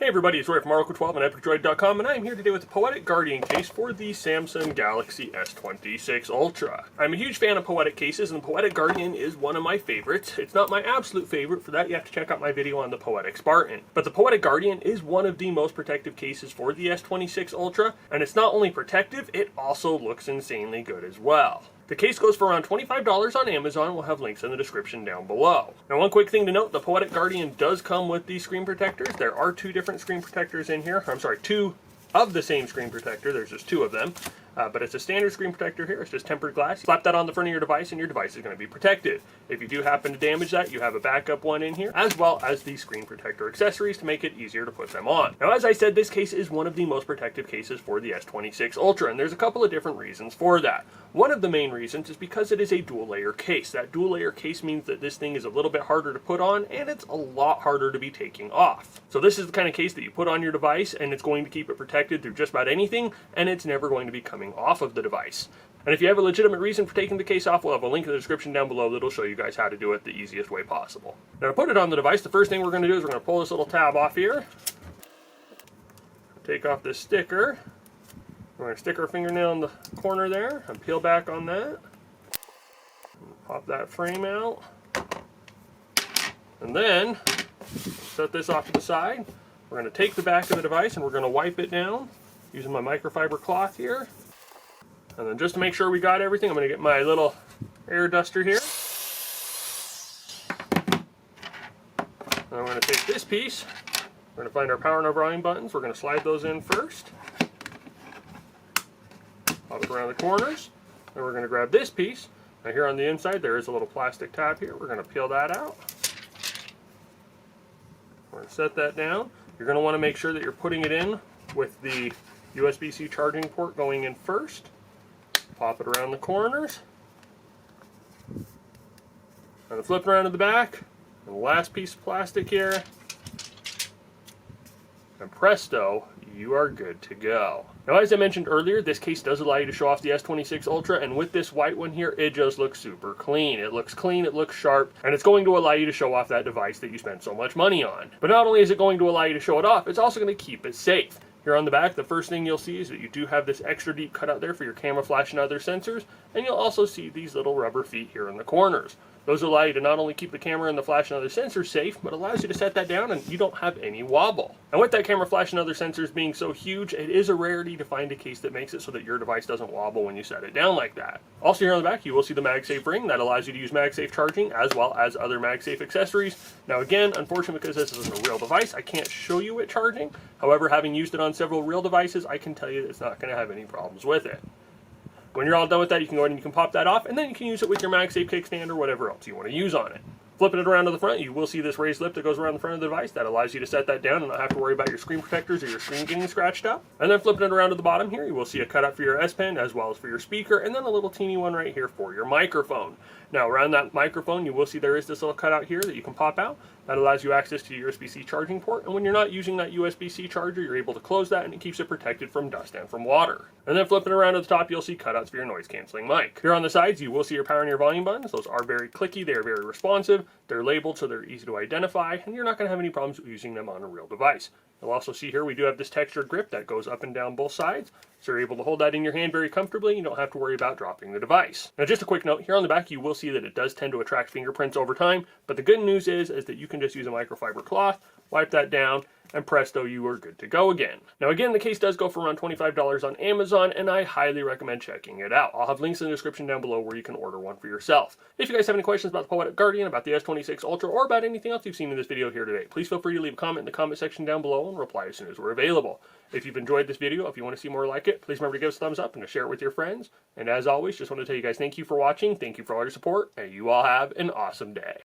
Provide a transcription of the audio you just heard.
Hey everybody, it's Roy from Oracle12 and EpicDroid.com, and I'm here today with the Poetic Guardian case for the Samsung Galaxy S26 Ultra. I'm a huge fan of Poetic cases, and the Poetic Guardian is one of my favorites. It's not my absolute favorite. For that, you have to check out my video on the Poetic Spartan. But the Poetic Guardian is one of the most protective cases for the S26 Ultra, and it's not only protective, it also looks insanely good as well. The case goes for around $25 on Amazon. We'll have links in the description down below. Now, one quick thing to note, the Poetic Guardian does come with these screen protectors. There are two different screen protectors in here. I'm sorry, two of the same screen protector. There's just two of them. But it's a standard screen protector here. It's just tempered glass. Slap that on the front of your device and your device is going to be protected. If you do happen to damage that, you have a backup one in here, as well as the screen protector accessories to make it easier to put them on. Now, as I said, this case is one of the most protective cases for the S26 Ultra, and there's a couple of different reasons for that. One of the main reasons is because it is a dual layer case. That dual layer case means that this thing is a little bit harder to put on, and it's a lot harder to be taking off. So this is the kind of case that you put on your device, and it's going to keep it protected through just about anything, and it's never going to be coming off of the device. And if you have a legitimate reason for taking the case off, we'll have a link in the description down below that'll show you guys how to do it the easiest way possible. Now, to put it on the device, the first thing we're going to do is we're going to pull this little tab off here, take off this sticker. We're going to stick our fingernail in the corner there and peel back on that. Pop that frame out. And then set this off to the side. We're going to take the back of the device and we're going to wipe it down using my microfiber cloth here. And then just to make sure we got everything, I'm going to get my little air duster here. And I'm going to take this piece. We're going to find our power and our volume buttons. We're going to slide those in first. Pop it around the corners. Then we're going to grab this piece. Now here on the inside there is a little plastic tab here. We're going to peel that out. We're going to set that down. You're going to want to make sure that you're putting it in with the USB-C charging port going in first. Pop it around the corners. And flip it around to the back. And the last piece of plastic here. And presto, you are good to go. Now, as I mentioned earlier, this case does allow you to show off the S26 Ultra, and with this white one here, it just looks super clean. It looks clean, it looks sharp, and it's going to allow you to show off that device that you spent so much money on. But not only is it going to allow you to show it off, it's also going to keep it safe. Here on the back, the first thing you'll see is that you do have this extra deep cutout there for your camera, flash, and other sensors, and you'll also see these little rubber feet here in the corners. Those allow you to not only keep the camera and the flash and other sensors safe, but allows you to set that down and you don't have any wobble. And with that camera, flash, and other sensors being so huge, it is a rarity to find a case that makes it so that your device doesn't wobble when you set it down like that. Also here on the back, you will see the MagSafe ring that allows you to use MagSafe charging as well as other MagSafe accessories. Now again, unfortunately, because this isn't a real device, I can't show you it charging. However, having used it on several real devices, I can tell you that it's not going to have any problems with it. When you're all done with that, you can go ahead and you can pop that off, and then you can use it with your MagSafe kickstand or whatever else you want to use on it. Flipping it around to the front, you will see this raised lip that goes around the front of the device. That allows you to set that down and not have to worry about your screen protectors or your screen getting scratched up. And then flipping it around to the bottom here, you will see a cutout for your S Pen as well as for your speaker, and then a little teeny one right here for your microphone. Now around that microphone, you will see there is this little cutout here that you can pop out. That allows you access to your USB-C charging port, and when you're not using that USB-C charger, you're able to close that and it keeps it protected from dust and from water. And then flipping around to the top, you'll see cutouts for your noise-canceling mic. Here on the sides, you will see your power and your volume buttons. Those are very clicky, they're very responsive, they're labeled so they're easy to identify, and you're not going to have any problems using them on a real device. You'll also see here we do have this textured grip that goes up and down both sides, so you're able to hold that in your hand very comfortably. You don't have to worry about dropping the device. Now just a quick note, here on the back you will see that it does tend to attract fingerprints over time, but the good news is that you can just use a microfiber cloth, wipe that down, and presto, you are good to go again. Now again, the case does go for around $25 on Amazon, and I highly recommend checking it out. I'll have links in the description down below where you can order one for yourself. If you guys have any questions about the Poetic Guardian, about the S26 Ultra, or about anything else you've seen in this video here today, please feel free to leave a comment in the comment section down below and reply as soon as we're available. If you've enjoyed this video, if you want to see more like it, please remember to give us a thumbs up and to share it with your friends. And as always, just want to tell you guys thank you for watching, thank you for all your support, and you all have an awesome day.